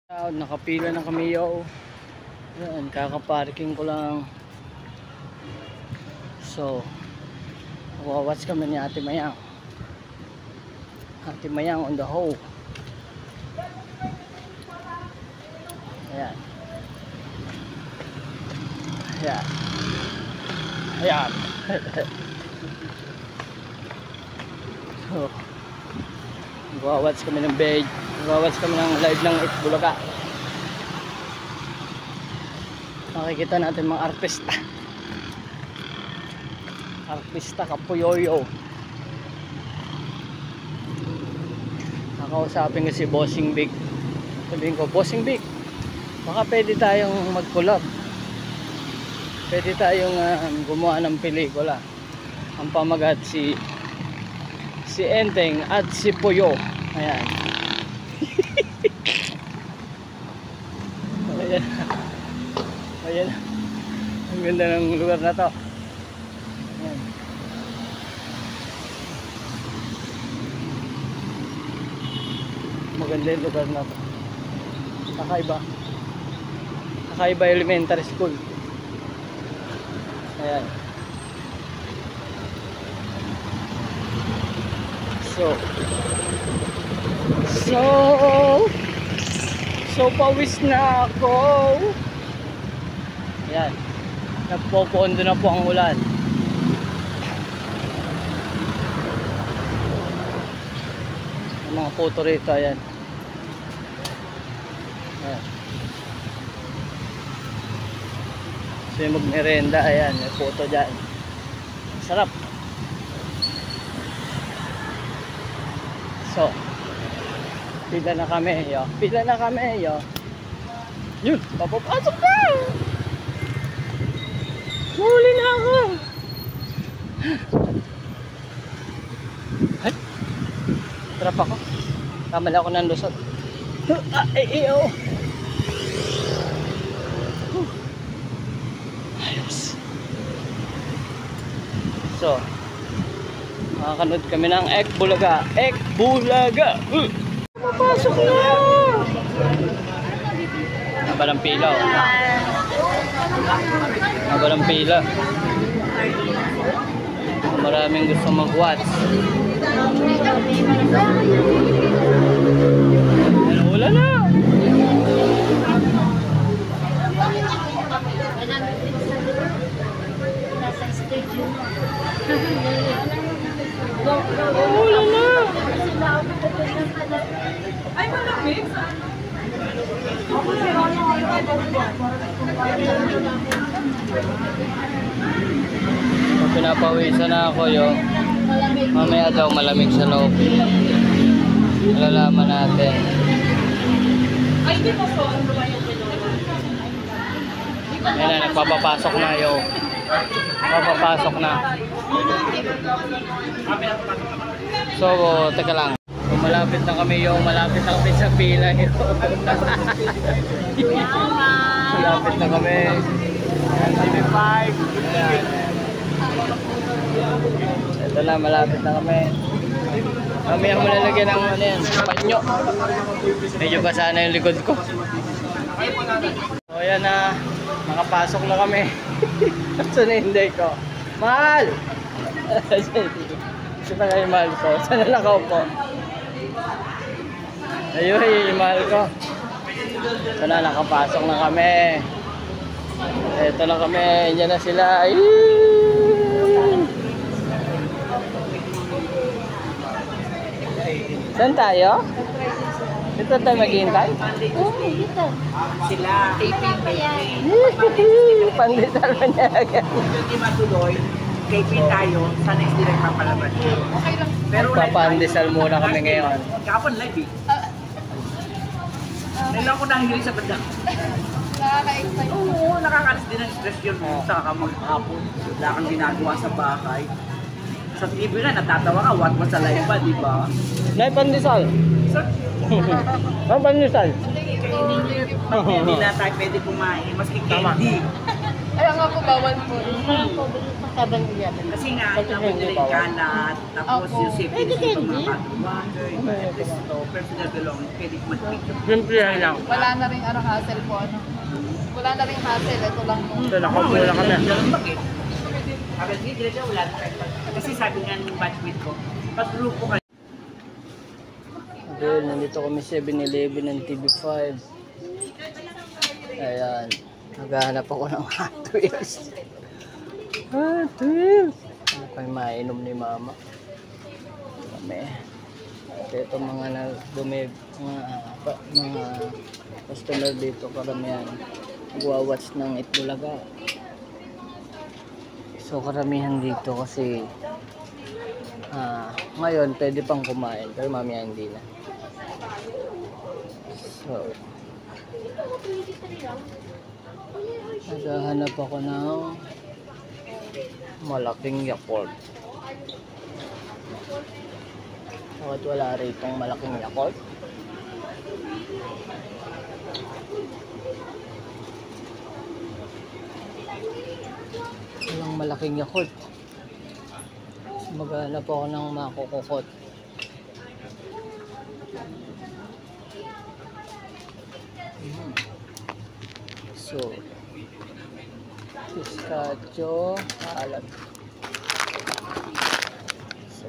Nakapila na kami yo. Yan, kakaparking ko lang. So, watch kami ni Ate Mayang. Ate Mayang on the hole. Ayan. Ayan. Ayan. So, watch kami ng bed. Watch kami ng live ng Bulaga. Makikita natin mga artista. Artista kapuyoyo. Nakausapin ko si Bossing Big. Sabihin ko, Bossing Big, baka pwede tayong mag-collab. Pwede tayong gumawa ng pelikula. Ang pamagat si Enteng at si Puyo. Ayan. Ayan. Ayan. Ang ganda ng lugar na to. Ayan. Maganda yung lugar na to. Kakaiba. Kakaiba elementary school. Ayan. So pawis na ako. Ayan. Nagpopondo na po ang ulan. Ang mga puto rito. Ayan. Ayan. So yung magmerenda. Ayan. May puto dyan. Sarap. So, pila na kami, yo. Pila na kami, yo. Yun, papapasok na! Huli na ako! Ay! Trap ako. Kamali ako ng lusot. Oh! Ayos. So, makakanood kami ng Ek Bulaga. Ek Bulaga! Papasok na! Nabalang pila. Nabalang pila. Maraming gusto mag-watch. Wala na! Wala na! Ay, malamig! Pinapawisan na ako yo. Mamaya daw malamig sa loob. Malalaman natin. Ay, di po po. Ayan na, nagpapapasok na yo. Papapasok na. So, teka lang. Malapit na kami yung malapit na kami sa pila yun. Malapit na kami. TV5. Ito na, malapit na kami. Kami ang malalagyan ng ano yan, panyo. Medyo basa na yung likod ko. So yan na, nakapasok na kami. Saan na hindi ko? Mahal! Saan na kayo mahal ko? Saan na nakaupo? Ayun, yung mahal ko. Ito na, nakapasok na kami. Ito na kami, yan na sila. Saan tayo? Dito tayo maghihintay? Oo, dito. Sila. Taping pa yan. Pandesal pa niya agad. Yung di matuloy, KP tayo, sa next day nagpapalaban. Okay lang. Pero Papandesal muna kami ngayon. Kapon live eh. Nailang ko nahihili sa banda. Nakaka-excite. Oo, nakakalas din ang stress yun. Sa kamag-hapon, wala kang ginagawa sa bahay. Sa TV na, natatawa ka, what was sa live pa, di ba? Nay, pandesal. Ang pandesal. Hindi na tayo pwede kumain, maski candy. Kaya nga po, bawal po. Parang po, sa 7-Eleven. Kasi nga, tapos nila yung kalat, tapos Opo. yung safety Pwede sa din, mga eh. bottled water, yung mga resto, personal belongings, pwede mag-picture. Simple lang. Wala na rin hassle po. Ano. Wala na rin hassle. Ito lang po. Ito, nakapulo na kami. Bakit? Sabi, sige, diretso, wala na kayo. Kasi sabi nga ng batchmate ko, pag-grupo kayo. Dahil nandito kami 7-Eleven ng TV5. Ayan. Naghahanap ako ng Hot Wheels. Hot Wheels! Ano kayo mainom ni Mama? Kami. At ito mga mga customer dito karamihan. Nagwa-watch ng Itbulaga. So karamihan dito kasi ngayon pwede pang kumain pero mamaya hindi na. So naghahanap ako ng malaking Yakult. Bakit wala ritong malaking Yakult? Walang malaking Yakult. Maghanap ako ng makukukot. So, pistachio, alat. So,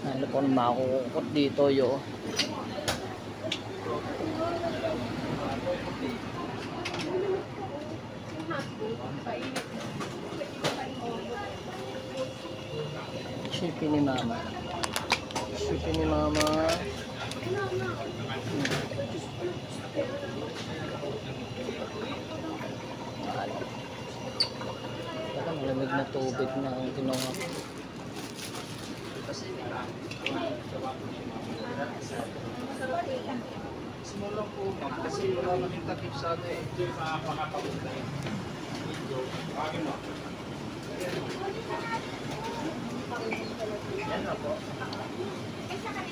ano po ng makukukot dito yo. Shipping ni Mama. Shipping ni Mama. Malamig na tubig na ang kinuha. Kasi wala nang takip sa ano eh.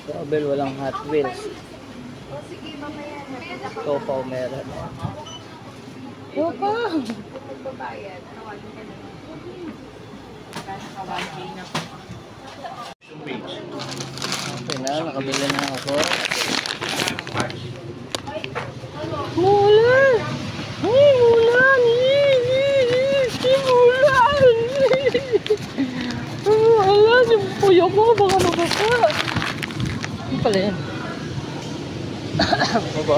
So, Abel, walang Hot Wheels. Topaw meron. Topaw! Okay na, nakabili na ako. Mulan! Ay, mulan! Mulan! Hala, yung puyo ko, baka makaka. Ano pala yan? Baba.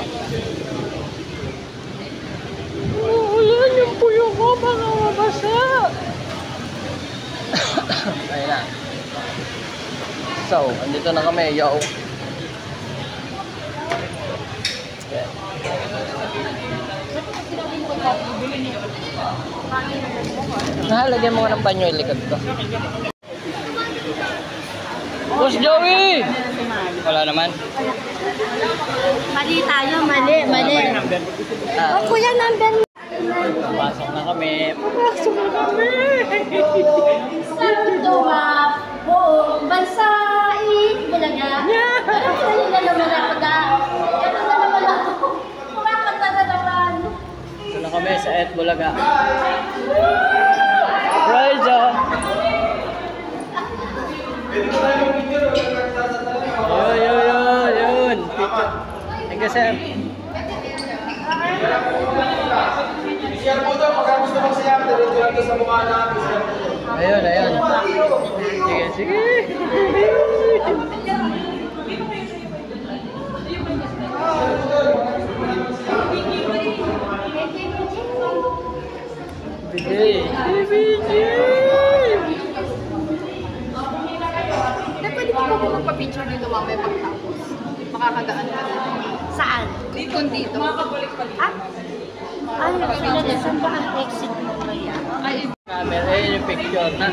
Mulan, yung puyo ko, baka mabasa. Ayun na. So, andito na kami, yo. Okay. Lagyan mo ng banyo yung likod ko. Boss Joey! Wala naman. Mali tayo, mali. Oh, kuya, number. Pasok na kami. Sa tuwa, buong bansa, Itbulaga. Ano na naman ako da? Ano na naman ako? Kumakanta na naman. Ito na kami sa Itbulaga. Riza! Yun. Picture. Thank you, sir. Share mo daw, pagka gusto mong siya, diretso sa mukha namin. Ayun. Sige. Pwede po po magpa-picture dito mamaya pagtapos. Makakadaan ka dito. Saan? Dito. Ano, saan ba ang exit mo kaya? Camera, ayun yung picture na.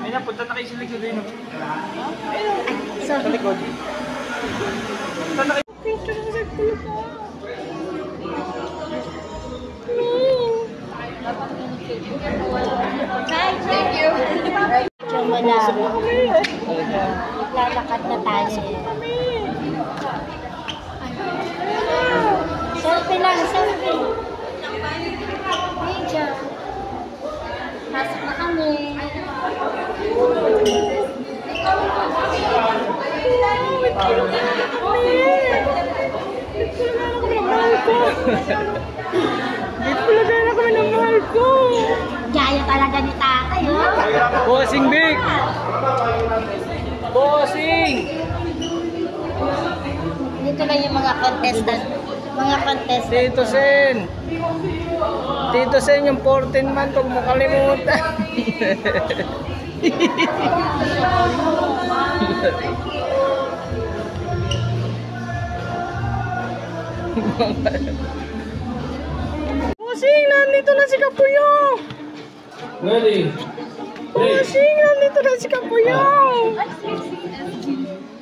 Ay, napunta na kayo sa likod rin. Sorry. Sa likod. selfie. Video. Pasok na kami. Ipulagay na kami ng mahal ko. Gaya talaga ni tatay, oh. Bossing Big! Bossing! Dito lang yung mga contestant. Mga contestant. Tito Sen! Tito Sen yung 14 man, huwag mo kalimutan. Bossing, nandito na si Kapuyo! Ready? Bossing, nandito na si Kapuyo!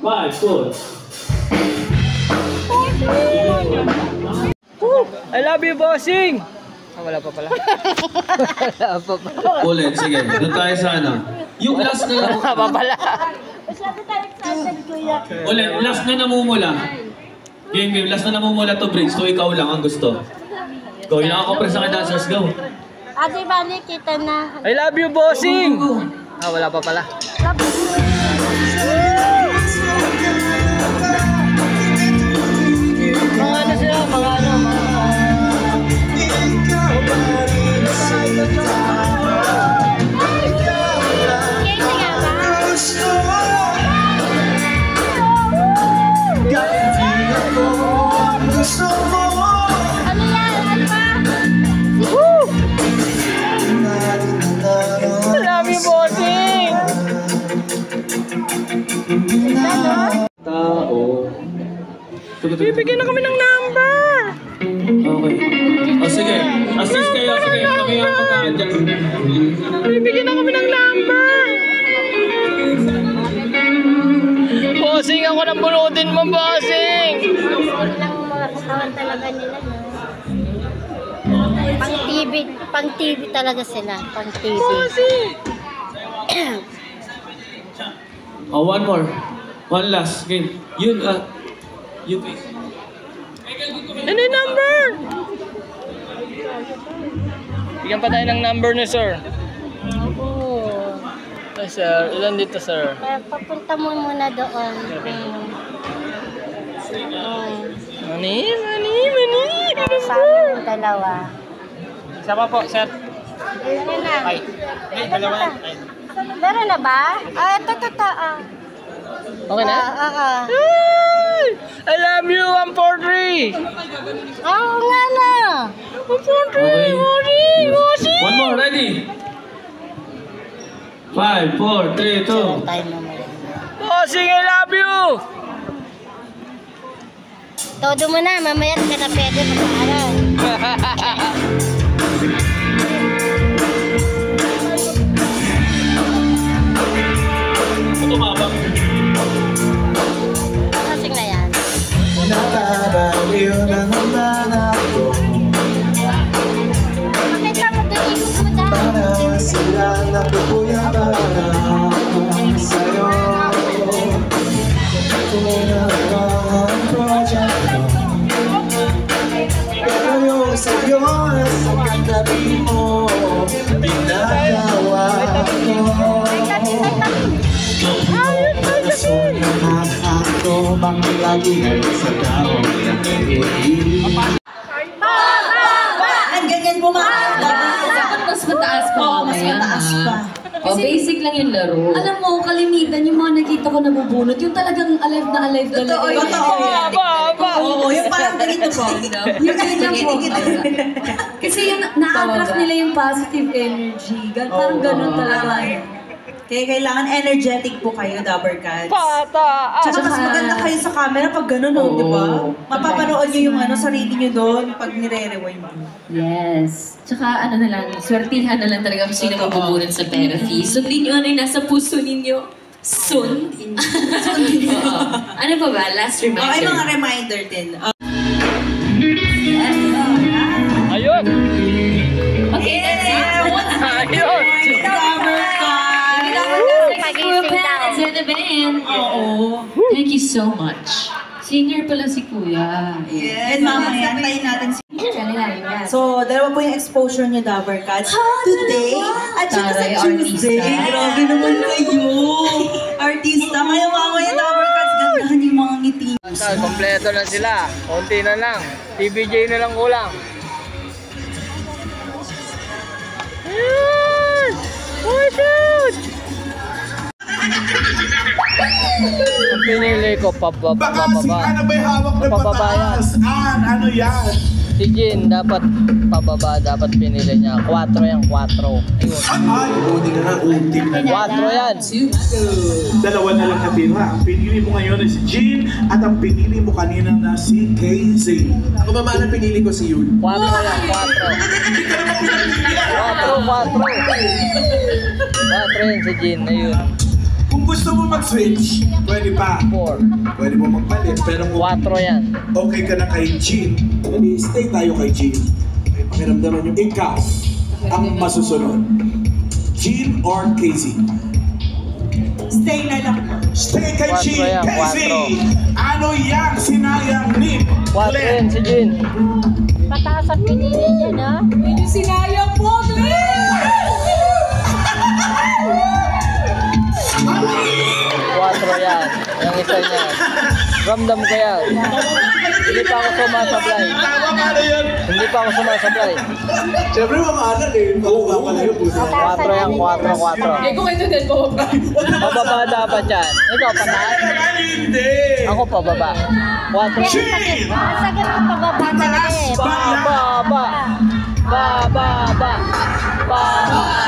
5, 4. I love you, Bossing! Ah, wala pa pala. Wala pa pala. Ulit, sige. Doon tayo sa ano. Yung last na Wala pa pala. Masyado tayo excited, kuya. Ulit, last na namumula. Game, last na namumula to Briggs. So ikaw lang ang gusto. Go, yung nakakopre sa akin dancers, go. Ate, bali, kita na. I love you, Bossing! Ah, wala pa pala. Mga ano sila, mga ano, Ano yan? Ano ba? I love you, Bossing! Tao. Bibigyan na kami ng number! Okay. O sige, assist kayo. Sige, kami ang mag-adjust. Bibigyan na kami ng number! Bossing, ako nang bunutin mo, Bossing! Walang mga katawan talaga nila, no? Pang TV talaga sila. Pang TV. Oh, one more. One last game. Yun, you please. Ano yung number? Bigyan pa tayo ng number ni sir. Oo. Ay, sir. Ilan dito, sir? Kaya papunta mo muna doon. Mani. Ano Sa sir? yung dalawa. Isa pa po, sir. Meron na. Ay, dalawa. Meron na ba? Ah, ito. Okay na? Ay! I love you, 143! Oo nga na. 143! Bossing! One more, ready? 5, 4, 3, 2. Tayo mamaya. Bossing, I love you! Todo mo na. Mamaya ka na pwede mag-aaral. Tumabang. Kasing na yan. Nakabaliw na naman ako. Makita mo doon. Ikot mo daw. Para sila napupuya para sa'yo. Ito na ang project ko. Pero yung sa'yo sa katabi mo, pinagawa ko. Gusto naman ako bang lagi sa tao na Ang ganyan bumakas. Dapat mas mataas pa. Oo, mas mataas pa. Kasi basic lang yung laro. Alam mo, kalimitan yung mga nakita ko nabubunot, yung talagang alive na alive talaga. Totoo yan. Oo, yung parang ganito po. Yung ganyan po. Kasi yung na-attract nila yung positive energy. Parang ganun talaga. Kaya kailangan energetic po kayo, Dabbercats. Pataas! Tsaka mas maganda kayo sa camera pag gano'n, no, di ba? Mapapanood nyo yung sarili nyo doon pag nire-rewind mo. Yes. Tsaka ano na lang, swertihan na lang talaga kung sino mabubunot sa therapy. Sundin nyo ano yung nasa puso ninyo. Sundin. Ano pa ba? Last reminder. Okay, mga reminder din. Ayun! Okay, that's it. Ayun! You're the band. Oo. Thank you so much. Singer pala si Kuya. Yes, mamaya, antayin natin si So, dalawa po yung exposure niyo, Dabber Cats. Today, at saka sa Taray, Tuesday. artista. Grabe naman kayo. Artista. Kaya mamaya, Dabber Cats, gandahan yung mga ngiti. Kompleto na sila. Konti na lang. TBJ na lang kulang. Oh, shoot! Ang pinili ko, Baka si pababa. Ana ba'y hawak na Pababa pataas? Ano yan? Si Jin, dapat pababa, dapat pinili niya. 4 yan, 4. Ayun. Ay, buti na lang, unti na lang. 4 yan. Dalawa na lang natira. Ang pinili mo ngayon ay si Jean at ang pinili mo kanina na si Casey. Ako ba man ang pinili ko si Yul? 4 yan, 4. 4 yan si Jin, ayun. Kung gusto mo mag-switch, pwede pa. 4. Pwede mo magpalit. Pero kung 4 yan. okay ka na kay Jean, edi stay tayo kay Jean. Ay, pakiramdaman yung ikaw ang masusunod. Jean or Casey? Stay na lang. Stay kay 4 Jean. yan, Casey! 4. Ano yan? Sinayang ni 4 yan si Jin. Pataas ang pinili niya, no? Sinayang po, Glenn! 4 yan. Yung isa niya. Ramdam ko yan. Hindi pa ako sumasablay. Hindi pa ako sumasablay. Siyempre mamaanan eh. Pagkuha pa na yun. 4 yan, 4. kung ito din po. Pababa dapat yan. Ikaw, pataas. Hindi! Ako pababa. 4. Ang sakit ng pababa talaga eh. Bababa. Bababa. Bababa.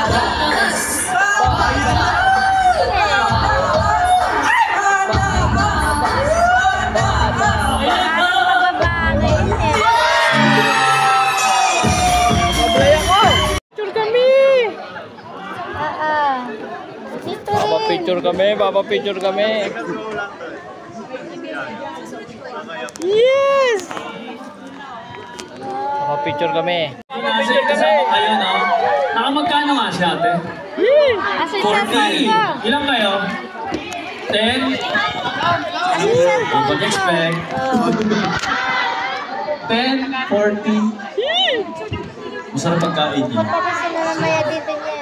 Picture kami. Yes! Picture kami. Ayun, no? Nakamagkano nga siya, ate? 40. Ilan kayo? 10? Don't pag-expect. 10, 40. Masarap pagkain niya. Kasi na mamaya dito niyan.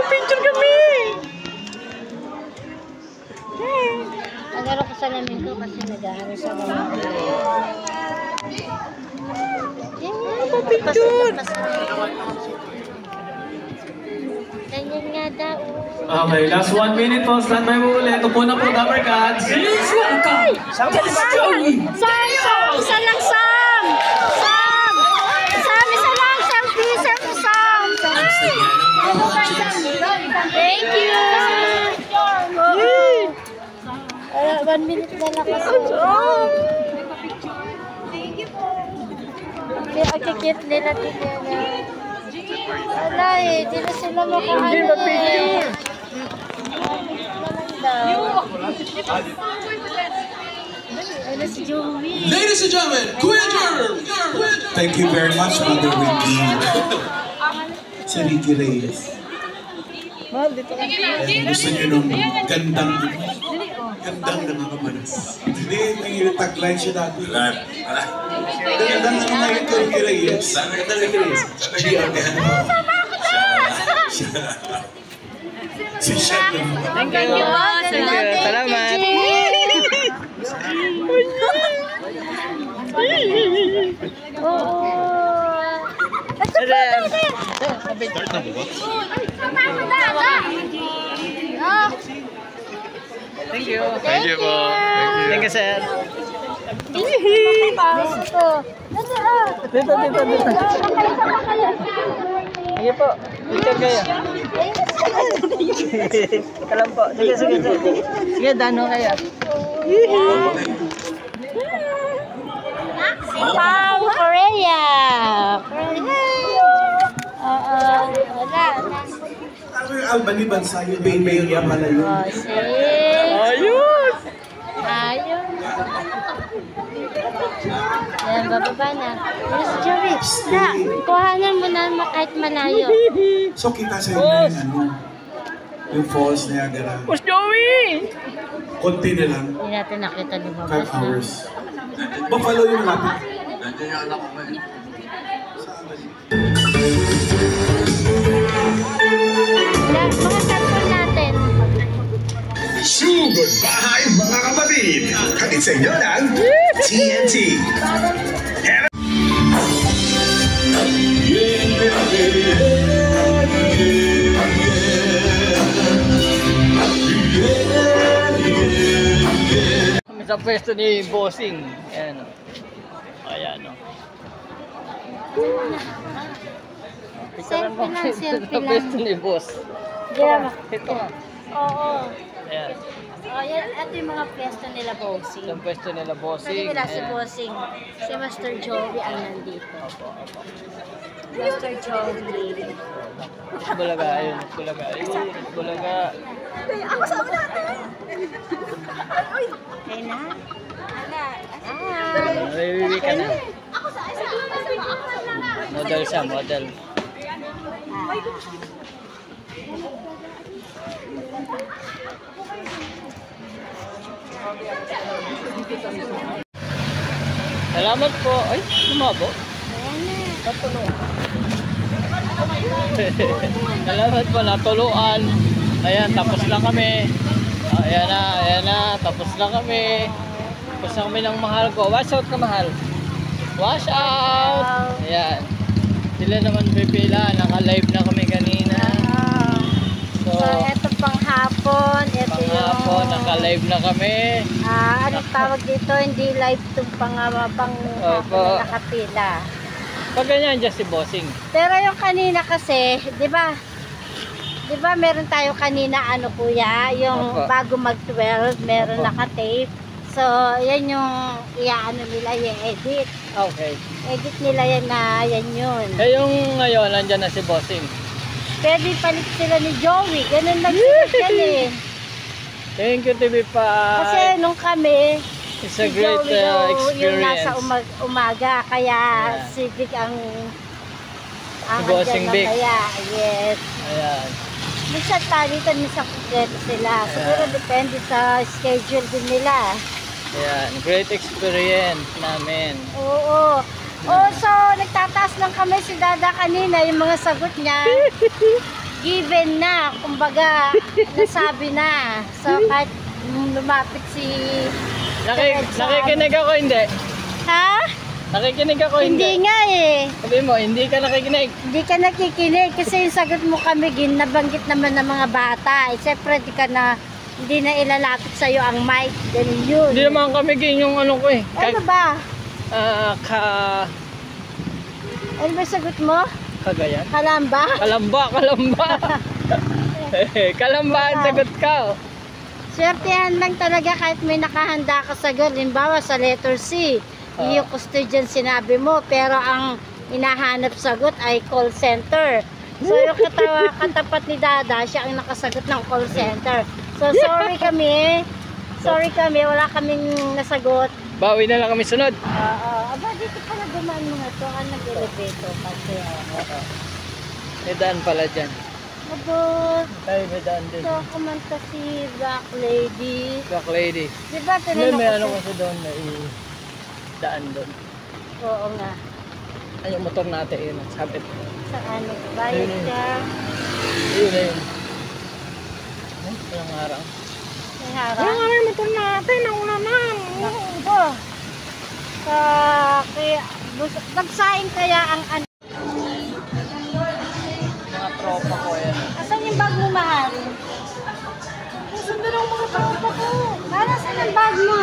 Picture kami! Nagaro ko sa lamin ko kasi nag-aaral sa mga. Picture! Ganyan nga daw. Okay, last 1 minute po. Stand by mo ulit. Ito po na po, Dabber Cats. Welcome! Sam! Isa lang, Sam! Sam! Sam, isa lang! Sam, please! Sam! Thank you! 1 minute na lang kasi. Kikit din natin yan. Wala eh, di na sila makaano eh. Ano si Joey? Ladies and gentlemen, Kuya Jerm! Thank you very much, Mother Ricky. Si Ricky Reyes. Gusto niyo nung gandang nakamanas. Hindi, may tagline siya dati. Gandang na ngayon ko Ricky Reyes. Gandang Ricky Reyes. Si Shad naman. Thank you. Salamat. Oo. Thank you. Thank you po. Thank you, sir. Dito. Sige po. Picture kayo. Kalam po. Sige. Sige, dano kayo. Pao, Korea. Wala. Ano yung Albany bansa yung baby yung pala yun? Ayos! Ayun. Yan, bababa na. Yes, Joey. Na, kuhanan mo na kahit malayo. So kita sa inyo yung yung falls Niagara. Boss Joey! Konti na lang. Hindi natin nakita 5 lumabas na. hours. Buffalo yung natin. Mga cellphone natin. Sugod bahay mga kapatid! Hatid sa inyo ng TNT! Kami sa pwesto ni Bossing. Ayan o. Ayan o. Selfie lang, selfie Sa lang. pwesto ni Boss. Yeah. Ito. Oo. Ayan. Oh, yan, ito yung mga pwesto nila, Bossing. Sa pwesto nila Kasi Bossing. wala si Ayan. Bossing. Si Master Joey ang nandito. Opo, opo. Master Joey. Bulaga, ayun. Bulaga, ayun. Bulaga. Okay na? Nabibibi ka na. Model siya, model. Salamat po. Ay, lumabo. Salamat po, natuluan. Ayan, tapos lang kami. Ayan na, tapos lang kami. Tapos na kami ng mahal ko. Wash out ka, mahal. Wash out! Ayan. Sila naman pipila. Naka-live na kami kanina. So, ito pang hapon. Ito panghapon, naka-live na kami. anong tawag dito? Hindi live itong pang Opo. na nakapila. Pag ganyan dyan si Bossing. Pero yung kanina kasi, di ba meron tayo kanina, ano kuya, yung Opo. bago mag-12, meron Opo. naka-tape. So, yan yung iaano nila, yung edit. Okay. Edit nila yan na yan yun. Eh yung ngayon, nandyan na si Bossing. Pwede palit sila ni Joey. Ganun lang sila yan eh. Thank you, TV5. Kasi nung kami, It's a si great Joey daw yung experience. nasa umaga. Kaya Yeah. si Vic ang Bossing andyan Vic. mamaya. Yes. Ayan. Minsan dito, minsan kumpleto sila. Siguro depende sa schedule din nila. Ayan. Great experience namin. Oo. Oh, so nagtataas lang kami si Dada kanina, yung mga sagot niya. Given na, kumbaga, nasabi na. So kahit lumapit si... Nakikinig ako, hindi. Ha? Nakikinig ako, Hindi hindi. nga eh. Sabi mo, hindi ka nakikinig. Hindi ka nakikinig kasi yung sagot mo kami, nabanggit naman ng mga bata. Eh, siyempre, hindi na ilalapit sa'yo ang mic. Ganun yun. Hindi naman kami yung ano ko eh. Ano ba? Ano ba sagot mo? Kagayan? Kalamba? Kalamba. Kalamba ang sagot ka. Oh. Swertehan lang talaga kahit may nakahanda ka sagot. Halimbawa sa letter C, yung custodian sinabi mo, pero ang hinahanap sagot ay call center. So yung katapat ni Dada, siya ang nakasagot ng call center. So sorry kami, wala kaming nasagot. Bawi na lang kami sunod. Aba, dito pala dumaan mga to, nag-elevator kasi. May daan pala dyan. Aba, Ay, may daan din. so kumanta si Black Lady. Black lady. Diba May tinanong ano ko kasi doon na daan doon. Oo nga. Ay, yung motor natin yun. Sabit. Sa ano, bayad Ayun. ka. Ayun na yun. Ay, walang araw. May harang. yung motor natin. Nauna na. Naku. Kaya, nagsaing kaya ang ano. Mga tropa ko yan. Asan yung bag mo, mahal? Sundo ng mga tropa ko. Para saan ang bag mo?